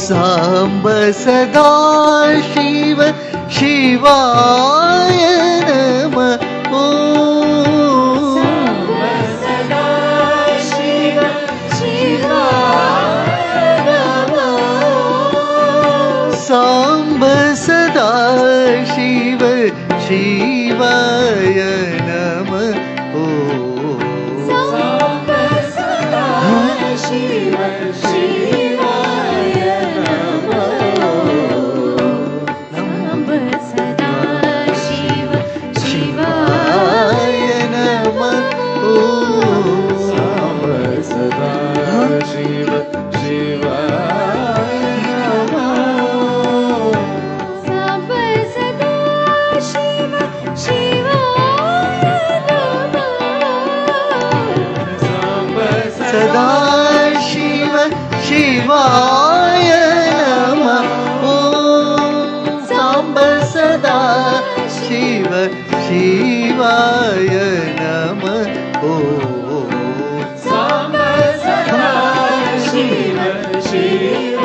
साम्ब सदा शिव शिवाय नमः। साम्ब सदा शिव शिवाय नमः। साम्ब सदा शिव शिवाय नमः। साम्ब सदा शिव शिवाय नमः। साम्ब सदा शिव शिवाय नमः। साम्ब सदा शिव शिवाय नमः। साम्ब सदा शिव शिवाय नमः। साम्ब सदा शिव शिवाय नमः। साम्ब सदा शिव शिवाय